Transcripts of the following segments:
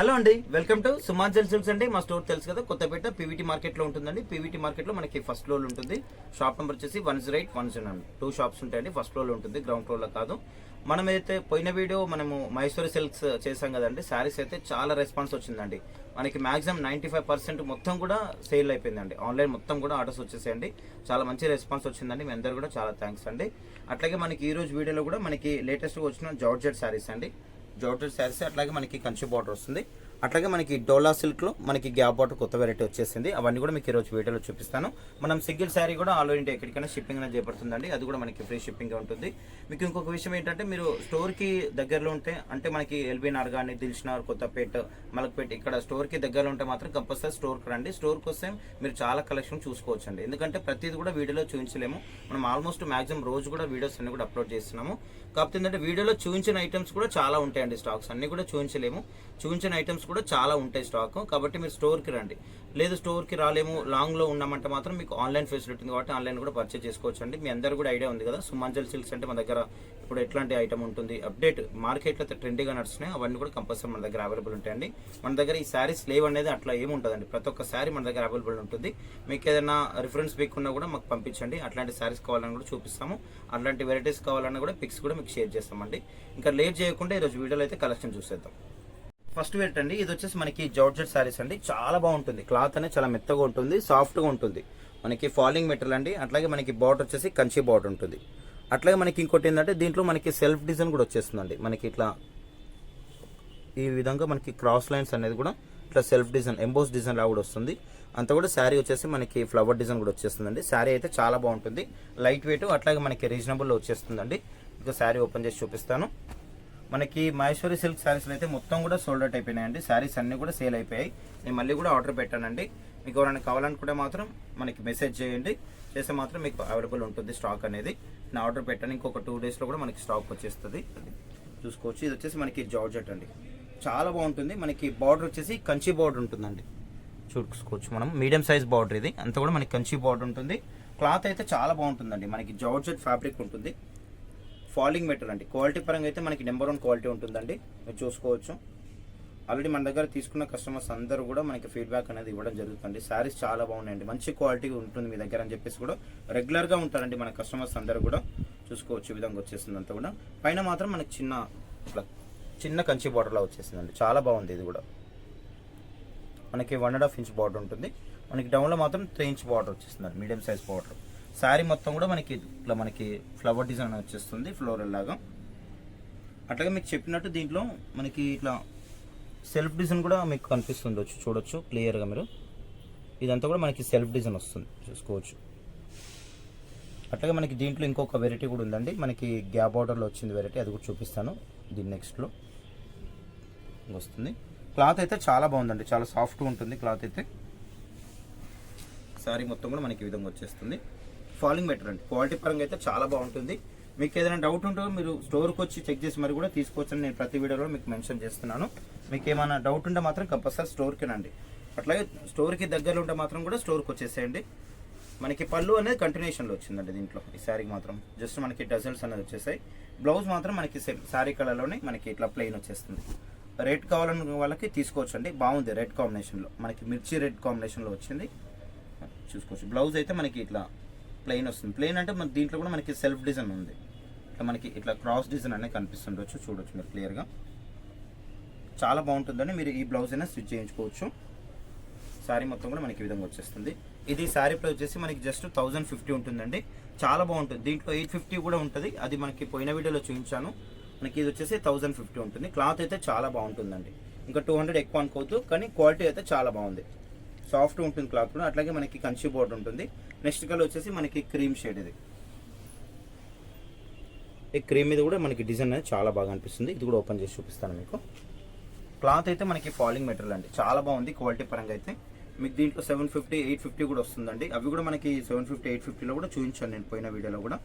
Hello అండి, welcome to సుమాంజల్ silks అండి. మా స్టోర్ తెలుసు కదా, కొత్తపేట పీవీటీ మార్కెట్ లో ఉంటుందండి. పీవీటీ మార్కెట్ లో మనకి ఫస్ట్ ఫ్లోర్ ఉంటుంది. షాప్ నెంబర్ వచ్చేసి 108, 109 2 షాప్స్ ఉంటాయండి. ఫస్ట్ ఫ్లోర్ లో ఉంటుంది, గ్రౌండ్ ఫ్లోర్ లో కాదు. మనం అయితే పోయిన వీడియో మనము మైసూరి సిల్క్స్ చేసాం కదండి. శారీస్ అయితే చాలా రెస్పాన్స్ వచ్చిందండి. మనకి మాక్సిమం 95% మొత్తం కూడా సేల్ అయిపోయిందండి. ఆన్లైన్ మొత్తం కూడా ఆర్డర్స్ వచ్చేసాయండి. చాలా మంచి రెస్పాన్స్ వచ్చిందండి. మీ అందరూ కూడా చాలా థ్యాంక్స్ అండి. అట్లాగే మనకి ఈ రోజు వీడియోలో కూడా మనకి లేటెస్ట్ వచ్చిన జార్జెట్ శారీస్ అండి. జార్జెట్ శారీస్ అట్లాగే మనకి కంచి బార్డర్ వస్తుంది. అట్లాగే మనకి డోలా సిల్క్ లో మనకి గ్యాప్ బార్డర్ కొత్త వెరైటీ వచ్చేసింది. అవన్నీ కూడా మీకు ఈ రోజు వీడియోలో చూపిస్తాను. మనం సింగిల్ శారీ కూడా ఆల్ ఓవర్ ఇండియా ఎక్కడికైనా షిప్పింగ్ అనేది చేపడుతుందండి. అది కూడా మనకి ఫ్రీ షిప్పింగ్ ఉంటుంది. మీకు ఇంకొక విషయం ఏంటంటే, మీరు స్టోర్ కి దగ్గరలో ఉంటే, అంటే మనకి ఎల్బీ నగర్ కానీ, దిల్షనగర్, కొత్తపేట, మలక్పేట ఇక్కడ స్టోర్ కి దగ్గరలో ఉంటే మాత్రం కంపల్సరీ స్టోర్ కి రండి. స్టోర్ కి వస్తే మీరు చాలా కలెక్షన్ చూసుకోవచ్చు అండి. ఎందుకంటే ప్రతిది కూడా వీడియోలో చూపించలేము. మనం ఆల్మోస్ట్ మాక్సిమం రోజు కూడా వీడియోస్ అన్ని కూడా అప్లోడ్ చేస్తున్నాము. కాకపోతే ఏంటంటే వీడియోలో చూపించిన ఐటమ్స్ కూడా చాలా ఉంటాయండి. స్టాక్స్ అన్ని కూడా చూపించలేము. చూపించిన ఐటమ్స్ కూడా చాలా ఉంటాయి స్టాక్. కాబట్టి మీరు స్టోర్కి రండి. లేదు స్టోర్కి రాలేము, లాంగ్లో ఉన్నామంటే మాత్రం మీకు ఆన్లైన్ ఫెసిలిటీ ఉంది కాబట్టి ఆన్లైన్ కూడా పర్చేజ్ చేసుకోవచ్చు అండి. మీ అందరూ కూడా ఐడియా ఉంది కదా, సుమాంజల్ సిల్క్స్ అంటే మన దగ్గర ఇప్పుడు ఎట్లాంటి ఐటమ్ ఉంటుంది, అప్డేట్ మార్కెట్లో ట్రెండీగా నడుస్తున్నాయి. అవన్నీ కూడా కంపల్సరీ మన దగ్గర అవైలబుల్ ఉంటాయండి. మన దగ్గర ఈ శారీస్ లేవ్ అనేది అట్లా ఏమి ఉంటుందండి. ప్రతి ఒక్క శారీ మన దగ్గర అవైలబుల్ ఉంటుంది. మీకు ఏదైనా రిఫరెన్స్ పిక్ ఉన్నా కూడా మాకు పంపించండి. అట్లాంటి శారీస్ కావాలని కూడా చూపిస్తాము. అట్లాంటి వెరైటీస్ కావాలన్నా కూడా పిక్స్ కూడా మీకు షేర్ చేస్తామండి. ఇంకా లేట్ చేయకుండా ఈరోజు వీడియోలో అయితే కలెక్షన్ చూసేద్దాం. ఫస్ట్ వెరైటీ అండి, ఇది వచ్చేసి మనకి జార్జెట్ శారీస్ అండి. చాలా బాగుంటుంది. క్లాత్ అనేది చాలా మెత్తగా ఉంటుంది, సాఫ్ట్గా ఉంటుంది. మనకి ఫాలింగ్ మెటీరియల్ అండి. అట్లాగే మనకి బార్డర్ వచ్చేసి కంచి బార్డర్ ఉంటుంది. అట్లాగే మనకి ఇంకోటి ఏంటంటే, దీంట్లో మనకి సెల్ఫ్ డిజైన్ కూడా వచ్చేస్తుందండి. మనకి ఇట్లా ఈ విధంగా మనకి క్రాస్ లైన్స్ అనేది కూడా ఇట్లా సెల్ఫ్ డిజైన్, ఎంబోస్ డిజైన్ లా కూడా వస్తుంది. అంతా కూడా శారీ వచ్చేసి మనకి ఫ్లవర్ డిజైన్ కూడా వచ్చేస్తుందండి. శారీ అయితే చాలా బాగుంటుంది, లైట్ వెయిట్, అట్లాగే మనకి రీజనబుల్లో వచ్చేస్తుందండి. ఇంకా శారీ ఓపెన్ చేసి చూపిస్తాను. మనకి మైసూరి సిల్క్ శారీస్లో అయితే మొత్తం కూడా సోల్డ్ అవుట్ అయిపోయినాయండి. శారీస్ అన్ని కూడా సేల్ అయిపోయాయి. నేను మళ్ళీ కూడా ఆర్డర్ పెట్టానండి. మీకు ఎవరైనా కావాలనుకుంటే మాత్రం మనకి మెసేజ్ చేయండి. చేస్తే మాత్రం మీకు అవైలబుల్ ఉంటుంది స్టాక్ అనేది. నేను ఆర్డర్ పెట్టాను, ఇంకొక 2 డేస్లో కూడా మనకి స్టాక్ వచ్చేస్తుంది. చూసుకోవచ్చు. ఇది వచ్చేసి మనకి జార్జెట్ అండి. చాలా బాగుంటుంది. మనకి బార్డర్ వచ్చేసి కంచి బార్డర్ ఉంటుందండి. చూసుకోవచ్చు మనం, మీడియం సైజ్ బార్డర్ ఇది. అంతా కూడా మనకి కంచి బార్డర్ ఉంటుంది. క్లాత్ అయితే చాలా బాగుంటుందండి. మనకి జార్జెట్ ఫ్యాబ్రిక్ ఉంటుంది. ఫాలింగ్ మెటీరియల్ అండి. క్వాలిటీ పరంగా అయితే మనకి నెంబర్ 1 క్వాలిటీ ఉంటుందండి. మీరు చూసుకోవచ్చు. ఆల్రెడీ మన దగ్గర తీసుకున్న కస్టమర్స్ అందరూ కూడా మనకి ఫీడ్బ్యాక్ అనేది ఇవ్వడం జరుగుతుంది. శారీస్ చాలా బాగున్నాయండి, మంచి క్వాలిటీ ఉంటుంది మీ దగ్గర అని చెప్పేసి కూడా రెగ్యులర్గా ఉంటారండి మన కస్టమర్స్ అందరూ కూడా. చూసుకోవచ్చు, ఈ విధంగా వచ్చేసింది అంతా కూడా. పైన మాత్రం మనకి చిన్న కంచి బార్డర్లా వచ్చేసిందండి. చాలా బాగుంది. ఇది కూడా మనకి 1.5 ఇంచ్ బార్డర్ ఉంటుంది. మనకి డౌన్లో మాత్రం 3 ఇంచ్ బార్డర్ వచ్చేస్తుంది, మీడియం సైజ్ బార్డర్. శారీ మొత్తం కూడా మనకి ఇట్లా మనకి ఫ్లవర్ డిజైన్ వచ్చేస్తుంది, ఫ్లోరల్ లాగా. అట్లాగే మీకు చెప్పినట్టు దీంట్లో మనకి ఇట్లా సెల్ఫ్ డిజైన్ కూడా మీకు కనిపిస్తుంది, చూడొచ్చు క్లియర్గా మీరు. ఇదంతా కూడా మనకి సెల్ఫ్ డిజైన్ వస్తుంది, చూసుకోవచ్చు. అట్లాగే మనకి దీంట్లో ఇంకొక వెరైటీ కూడా ఉందండి. మనకి గ్యాప్ బార్డర్లో వచ్చింది వెరైటీ, అది కూడా చూపిస్తాను. దీని నెక్స్ట్లో వస్తుంది. క్లాత్ అయితే చాలా బాగుందండి, చాలా సాఫ్ట్గా ఉంటుంది క్లాత్ అయితే. శారీ మొత్తం కూడా మనకి ఈ విధంగా వచ్చేస్తుంది. ఫాలింగ్ మెటీరియల్ అండి. క్వాలిటీ పరంగా అయితే చాలా బాగుంటుంది. మీకు ఏదైనా డౌట్ ఉంటే మీరు స్టోర్కి వచ్చి చెక్ చేసి మరి కూడా తీసుకోవచ్చని నేను ప్రతి వీడియోలో మీకు మెన్షన్ చేస్తున్నాను. మీకు ఏమైనా డౌట్ ఉంటే మాత్రం కంపల్సరీ స్టోర్కి రండి. అట్లాగే స్టోర్కి దగ్గరలో ఉంటే మాత్రం కూడా స్టోర్కి వచ్చేసేయండి. మనకి పళ్ళు అనేది కంటిన్యూషన్లో వచ్చిందండి దీంట్లో. ఈ శారీకి మాత్రం జస్ట్ మనకి డజల్స్ అనేది వచ్చేసాయి. బ్లౌజ్ మాత్రం మనకి శారీ కలర్లోనే మనకి ఇట్లా ప్లెయిన్ వచ్చేస్తుంది. రెడ్ కావాలన్న వాళ్ళకి తీసుకోవచ్చు అండి. బాగుంది రెడ్ కాంబినేషన్లో, మనకి మిర్చి రెడ్ కాంబినేషన్లో వచ్చింది. చూసుకోవచ్చు. బ్లౌజ్ అయితే మనకి ఇట్లా ప్లెయిన్ వస్తుంది. ప్లెయిన్ అంటే మన దీంట్లో కూడా మనకి సెల్ఫ్ డిజైన్ ఉంది. ఇట్లా మనకి ఇట్లా క్రాస్ డిజైన్ అనేది కనిపిస్తుండొచ్చు, చూడొచ్చు మీరు క్లియర్గా. చాలా బాగుంటుందని మీరు ఈ బ్లౌజ్ అయినా స్టిచ్ చేయించుకోవచ్చు. శారీ మొత్తం కూడా మనకి ఈ విధంగా వచ్చేస్తుంది. ఇది శారీ ప్రైస్ వచ్చేసి మనకి జస్ట్ 1050 ఉంటుందండి. చాలా బాగుంటుంది. దీంట్లో 850 కూడా ఉంటుంది, అది మనకి పోయిన వీడియోలో చూపించాను. మనకి ఇది వచ్చేసి 1050 ఉంటుంది. క్లాత్ అయితే చాలా బాగుంటుందండి. ఇంకా 200 ఎక్కువ అనుకోవద్దు, కానీ క్వాలిటీ అయితే చాలా బాగుంది. సాఫ్ట్ ఉంటుంది క్లాత్ కూడా. అట్లాగే మనకి కంచి బోర్డర్ ఉంటుంది. నెక్స్ట్ కలర్ వచ్చేసి మనకి క్రీమ్ షేడ్. ఇది ఈ క్రీమ్ మీద కూడా మనకి డిజైన్ అనేది చాలా బాగా అనిపిస్తుంది. ఇది కూడా ఓపెన్ చేసి చూపిస్తాను మీకు. క్లాత్ అయితే మనకి ఫాలింగ్ మెటీరియల్ అండి. చాలా బాగుంది క్వాలిటీ పరంగా అయితే. మీకు దీంట్లో 750, 850 కూడా వస్తుందండి. అవి కూడా మనకి 750, 850లో కూడా చూపించాను నేను పోయిన వీడియోలో కూడా.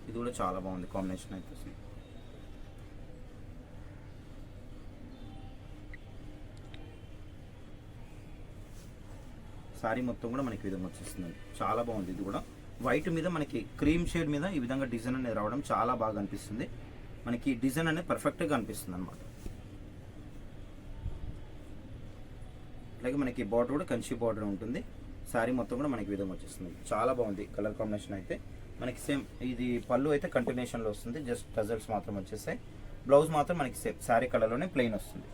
ఇది కూడా చాలా బాగుంది కాంబినేషన్ అయితే. శారీ మొత్తం కూడా మనకి ఈ విధంగా వచ్చేస్తుంది. చాలా బాగుంది. ఇది కూడా వైట్ మీద మనకి క్రీమ్ షేడ్ మీద ఈ విధంగా డిజైన్ అనేది రావడం చాలా బాగా అనిపిస్తుంది. మనకి డిజైన్ అనేది పర్ఫెక్ట్గా అనిపిస్తుంది అనమాట. అలాగే మనకి బార్డర్ కూడా కంచి బార్డర్ ఉంటుంది. శారీ మొత్తం కూడా మనకి విధంగా వచ్చేస్తుంది. చాలా బాగుంది కలర్ కాంబినేషన్ అయితే. మనకి సేమ్ ఇది పళ్ళు అయితే కంటిన్యూషన్లో వస్తుంది, జస్ట్ టజల్స్ మాత్రం వచ్చేసాయి. బ్లౌజ్ మాత్రం మనకి సేమ్ శారీ కలర్లోనే ప్లెయిన్ వస్తుంది.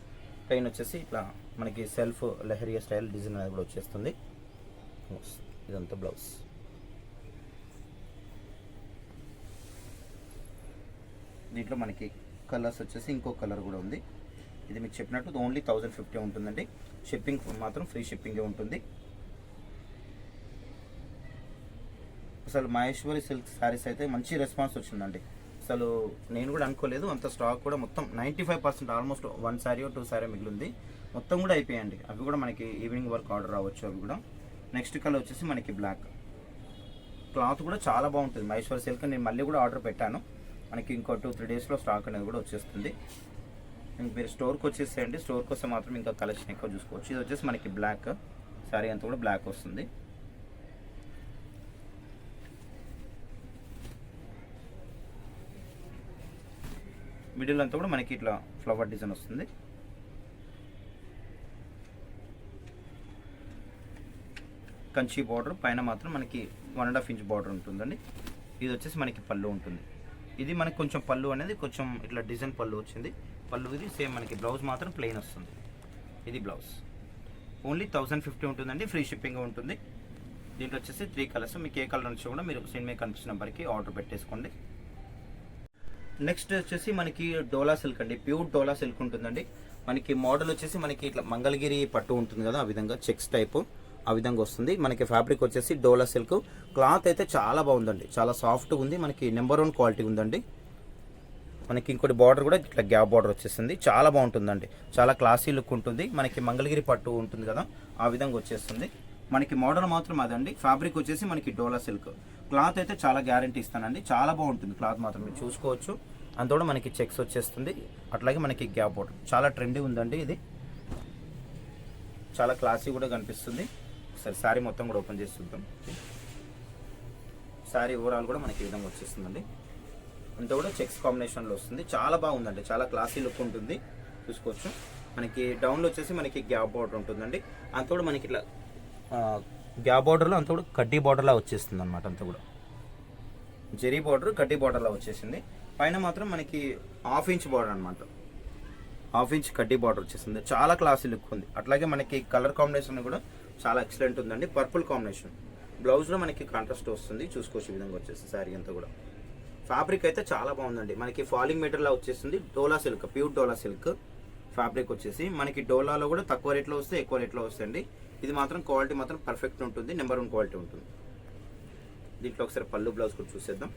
ప్లెయిన్ వచ్చేసి ఇట్లా మనకి సెల్ఫ్ లెహరియా స్టైల్ డిజైన్ అనేది కూడా వచ్చేస్తుంది. ఇదంతా బ్లౌజ్. దీంట్లో మనకి కలర్స్ వచ్చేసి ఇంకో కలర్ కూడా ఉంది. ఇది మీకు చెప్పినట్టు ఓన్లీ 1050 ఉంటుందండి. షిప్పింగ్ మాత్రం ఫ్రీ షిప్పింగే ఉంటుంది. అసలు మహేశ్వరి సిల్క్ శారీస్ అయితే మంచి రెస్పాన్స్ వచ్చిందండి. అసలు నేను కూడా అనుకోలేదు అంత స్టాక్ కూడా మొత్తం 95% ఆల్మోస్ట్ 1 శారీ 2 శారీ మిగిలింది. మొత్తం కూడా అయిపోయాయండి. అవి కూడా మనకి ఈవినింగ్ వరకు ఆర్డర్ రావచ్చు. అవి కూడా నెక్స్ట్ కలర్ వచ్చేసి మనకి బ్లాక్. క్లాత్ కూడా చాలా బాగుంటుంది మహేశ్వరి సిల్క్. నేను మళ్ళీ కూడా ఆర్డర్ పెట్టాను. మనకి ఇంకో 2-3 డేస్లో స్టాక్ అనేది కూడా వచ్చేస్తుంది. మీరు స్టోర్కి వచ్చేసేయండి. స్టోర్కి వస్తే మాత్రం ఇంకా కలెక్షన్ ఎక్కువ చూసుకోవచ్చు. ఇది వచ్చేసి మనకి బ్లాక్ శారీ అంతా కూడా బ్లాక్ వస్తుంది. మిడిల్ అంతా కూడా మనకి ఇట్లా ఫ్లవర్ డిజైన్ వస్తుంది. కంచి బార్డర్ పైన మాత్రం మనకి 1.5 ఇంచ్ బార్డర్ ఉంటుందండి. ఇది వచ్చేసి మనకి పళ్ళు ఉంటుంది. ఇది మనకి కొంచెం పళ్ళు అనేది కొంచెం ఇట్లా డిజైన్ పళ్ళు వచ్చింది. పళ్ళు ఇది సేమ్ మనకి బ్లౌజ్ మాత్రం ప్లెయిన్ వస్తుంది. ఇది బ్లౌజ్ ఓన్లీ 1050 ఉంటుందండి. ఫ్రీ షిప్పింగ్ ఉంటుంది. దీంట్లో వచ్చేసి 3 కలర్స్. మీకు ఏ కలర్ నుంచి కూడా మీరు సినిమా కనిపించిన నెంబర్కి ఆర్డర్ పెట్టేసుకోండి. నెక్స్ట్ వచ్చేసి మనకి డోలా సిల్క్ అండి. ప్యూర్ డోలా సిల్క్ ఉంటుందండి. మనకి మోడల్ వచ్చేసి మనకి ఇట్లా మంగళగిరి పట్టు ఉంటుంది కదా, ఆ విధంగా చెక్స్ టైపు ఆ విధంగా వస్తుంది. మనకి ఫ్యాబ్రిక్ వచ్చేసి డోలా సిల్క్. క్లాత్ అయితే చాలా బాగుందండి, చాలా సాఫ్ట్గా ఉంది. మనకి నెంబర్ 1 క్వాలిటీ ఉందండి. మనకి ఇంకోటి బార్డర్ కూడా ఇట్లా గ్యాప్ బార్డర్ వచ్చేస్తుంది. చాలా బాగుంటుందండి, చాలా క్లాసీ లుక్ ఉంటుంది. మనకి మంగళగిరి పట్టు ఉంటుంది కదా, ఆ విధంగా వచ్చేస్తుంది. మనకి మోడల్ మాత్రం అదండి. ఫ్యాబ్రిక్ వచ్చేసి మనకి డోలా సిల్క్. క్లాత్ అయితే చాలా గ్యారంటీ ఇస్తానండి. చాలా బాగుంటుంది క్లాత్ మాత్రం, మీరు చూసుకోవచ్చు. అందులో మనకి చెక్స్ వచ్చేస్తుంది. అట్లాగే మనకి గ్యాప్ బార్డర్ చాలా ట్రెండీ ఉందండి. ఇది చాలా క్లాసీ కూడా కనిపిస్తుంది. సరే శారీ మొత్తం కూడా ఓపెన్ చేసి చూద్దాం. శారీ ఓవరాల్ కూడా మనకి ఈ విధంగా వచ్చేస్తుందండి. అంతా కూడా చెక్స్ కాంబినేషన్లో వస్తుంది. చాలా బాగుందండి, చాలా క్లాసీ లుక్ ఉంటుంది, చూసుకోవచ్చు. మనకి డౌన్లో వచ్చేసి మనకి గ్యాప్ బార్డర్ ఉంటుందండి. అంతా కూడా మనకి ఇట్లా గ్యాప్ బార్డర్లో అంతా కూడా కడ్డీ బార్డర్లా వచ్చేస్తుంది అనమాట. అంతా కూడా జెరీ బార్డర్ కడ్డీ బార్డర్లా వచ్చేసింది. పైన మాత్రం మనకి 1/2 ఇంచ్ బార్డర్ అనమాట. 1/2 ఇంచ్ కడ్డీ బార్డర్ వచ్చేసింది. చాలా క్లాసీ లుక్ ఉంది. అట్లాగే మనకి కలర్ కాంబినేషన్ కూడా చాలా ఎక్సలెంట్ ఉందండి. Purple combination. బ్లౌజ్లో మనకి కాంట్రాస్ట్ వస్తుంది, చూసుకోవచ్చు. ఈ విధంగా వచ్చేసి శారీ అంతా కూడా ఫ్యాబ్రిక్ అయితే చాలా బాగుందండి. మనకి ఫాలింగ్ మెటీరియల్ వచ్చేసింది. డోలా సిల్క్, ప్యూర్ డోలా సిల్క్ ఫ్యాబ్రిక్ వచ్చేసి మనకి డోలాలో కూడా తక్కువ రేట్లో వస్తే ఎక్కువ రేట్లో వస్తాయండి. ఇది మాత్రం క్వాలిటీ మాత్రం పర్ఫెక్ట్ ఉంటుంది, నెంబర్ 1 క్వాలిటీ ఉంటుంది. దీంట్లో ఒకసారి పళ్ళు బ్లౌజ్ కూడా చూసేద్దాం.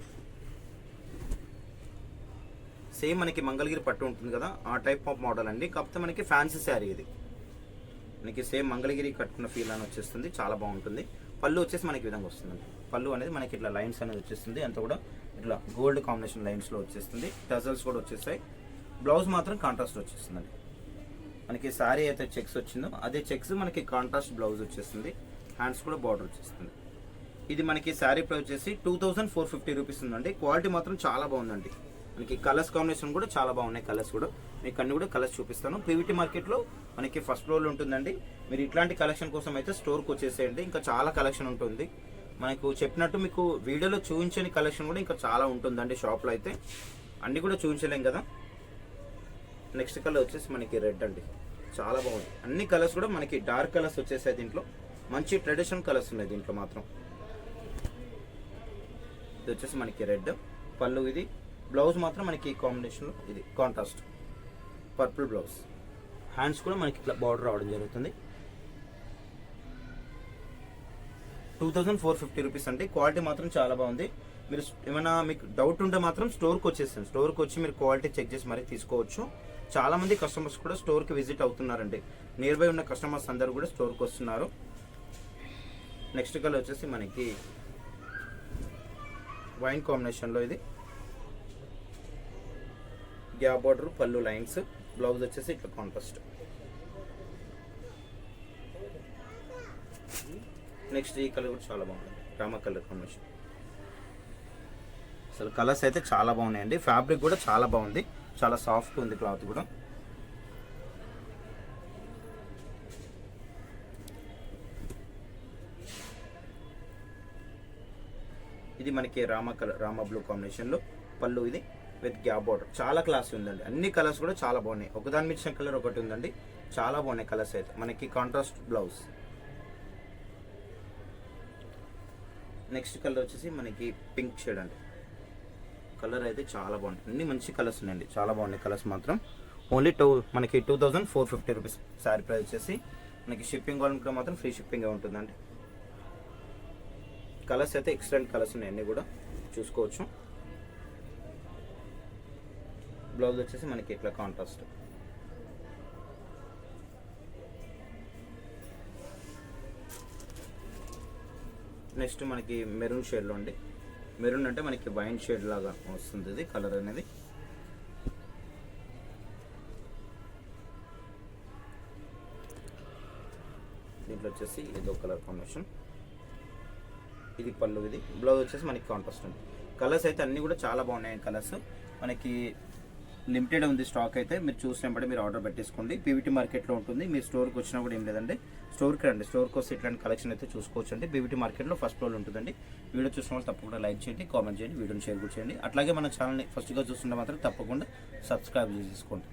సేమ్ మనకి మంగళగిరి పట్టు ఉంటుంది కదా, ఆ టైప్ ఆఫ్ మోడల్ అండి. కాకపోతే మనకి ఫ్యాన్సీ శారీ ఇది. మనకి సేమ్ మంగళగిరి కట్టుకున్న ఫీల్ అని వచ్చేస్తుంది, చాలా బాగుంటుంది. పళ్ళు వచ్చేసి మనకి విధంగా వస్తుందండి. పళ్ళు అనేది మనకి ఇట్లా లైన్స్ అనేది వచ్చేస్తుంది. అంతా కూడా ఇట్లా గోల్డ్ కాంబినేషన్ లైన్స్లో వచ్చేస్తుంది. టజల్స్ కూడా వచ్చేస్తాయి. బ్లౌజ్ మాత్రం కాంట్రాస్ట్ వచ్చేస్తుందండి. మనకి శారీ అయితే చెక్స్ వచ్చిందో అదే చెక్స్ మనకి కాంట్రాస్ట్ బ్లౌజ్ వచ్చేస్తుంది. హ్యాండ్స్ కూడా బార్డర్ వచ్చేస్తుంది. ఇది మనకి శారీ ప్రైస్ వచ్చేసి 2450 రూపీస్ ఉందండి. క్వాలిటీ మాత్రం చాలా బాగుందండి. మనకి కలర్స్ కాంబినేషన్ కూడా చాలా బాగున్నాయి. కలర్స్ కూడా మీకు అన్ని కూడా కలర్స్ చూపిస్తాను. పీవీటీ మార్కెట్లో మనకి ఫస్ట్ ఫ్లోర్లో ఉంటుందండి. మీరు ఇట్లాంటి కలెక్షన్ కోసం అయితే స్టోర్కి వచ్చేసేయండి. ఇంకా చాలా కలెక్షన్ ఉంటుంది. మనకు చెప్పినట్టు మీకు వీడియోలో చూపించని కలెక్షన్ కూడా ఇంకా చాలా ఉంటుందండి షాప్లో అయితే. అన్నీ కూడా చూపించలేం కదా. నెక్స్ట్ కలర్ వచ్చేసి మనకి రెడ్ అండి, చాలా బాగుంది. అన్ని కలర్స్ కూడా మనకి డార్క్ కలర్స్ వచ్చేసాయి. దీంట్లో మంచి ట్రెడిషనల్ కలర్స్ ఉన్నాయి దీంట్లో మాత్రం. ఇది వచ్చేసి మనకి రెడ్ పళ్ళు. ఇది బ్లౌజ్ మాత్రం మనకి ఈ కాంబినేషన్లో ఇది కాంట్రాస్ట్ పర్పుల్ బ్లౌజ్. హ్యాండ్స్ కూడా మనకి ఇట్లా బార్డర్ రావడం జరుగుతుంది. 2450 రూపీస్ అంటే క్వాలిటీ మాత్రం చాలా బాగుంది. మీరు ఏమైనా మీకు డౌట్ ఉంటే మాత్రం స్టోర్కి వచ్చేసాను. స్టోర్కి వచ్చి మీరు క్వాలిటీ చెక్ చేసి మరీ తీసుకోవచ్చు. చాలా మంది కస్టమర్స్ కూడా స్టోర్కి విజిట్ అవుతున్నారండి. నియర్ బై ఉన్న కస్టమర్స్ అందరూ కూడా స్టోర్కి వస్తున్నారు. నెక్స్ట్ కలర్ వచ్చేసి మనకి వైన్ కాంబినేషన్లో ఇది గ్యాప్ బార్డర్ పళ్ళు లైన్స్. బ్లౌజ్ వచ్చేసి ఇట్లా కాంట్రాస్ట్. నెక్స్ట్ ఈ కలర్ కూడా చాలా బాగుంది, రామా కలర్ కాంబినేషన్. అసలు కలర్స్ అయితే చాలా బాగున్నాయండి. ఫ్యాబ్రిక్ కూడా చాలా బాగుంది, చాలా సాఫ్ట్ ఉంది క్లాత్ కూడా. ఇది మనకి రామ బ్లూ కాంబినేషన్లో పళ్ళు, ఇది విత్ గ్యాప్ బార్డర్. చాలా క్లాస్ ఉందండి, అన్ని కలర్స్ కూడా చాలా బాగున్నాయి. ఒకదాని మించిన కలర్ ఒకటి ఉందండి, చాలా బాగున్నాయి కలర్స్ అయితే. మనకి కాంట్రాస్ట్ బ్లౌజ్. నెక్స్ట్ కలర్ వచ్చేసి మనకి పింక్ షేడ్ అండి. కలర్ అయితే చాలా బాగుంది, అన్ని మంచి కలర్స్ ఉన్నాయండి, చాలా బాగున్నాయి కలర్స్ మాత్రం. ఓన్లీ మనకి 2450 రూపీస్ శారీ ప్రైస్ వచ్చేసి. మనకి షిప్పింగ్ వాళ్ళకి మాత్రం ఫ్రీ షిప్పింగ్ ఉంటుందండి. కలర్స్ అయితే ఎక్సలెంట్ కలర్స్ ఉన్నాయి, అన్నీ కూడా చూసుకోవచ్చు. బ్లౌజ్ వచ్చేసి మనకి ఇట్లా కాంట్రాస్ట్. నెక్స్ట్ మనకి మెరూన్ షేడ్లో అండి. మెరూన్ అంటే మనకి వైన్ షేడ్ లాగా వస్తుంది ఇది కలర్ అనేది. దీంట్లో వచ్చేసి ఏదో కలర్ కాంబినేషన్. ఇది పళ్ళు, ఇది బ్లౌజ్ వచ్చేసి మనకి కాంట్రాస్ట్ ఉంది. కలర్స్ అయితే అన్నీ కూడా చాలా బాగున్నాయి కలర్స్. మనకి లిమిటెడ్ ఉంది స్టాక్ అయితే, మీరు చూసినప్పుడు మీరు ఆర్డర్ పెట్టేసుకోండి. పీవీటీ మార్కెట్లో ఉంటుంది, మీరు స్టోర్కి వచ్చినా కూడా ఏం లేదండి, స్టోర్కి రండి. స్టోర్కి వస్తే ఇట్లాంటి కలెక్షన్ అయితే చూసుకోవచ్చు అండి. పీవీటీ మార్కెట్లో ఫస్ట్ ఫ్లోర్ ఉంటుందండి. వీడియో చూసిన వాళ్ళు తప్పకుండా లైక్ చేయండి, కామెంట్ చేయండి, వీడియోని షేర్ కూడా చేయండి. అట్లాగే మన ఛానల్ని ఫస్ట్గా చూస్తుంటే మాత్రం తప్పకుండా సబ్స్క్రైబ్ చేసుకోండి.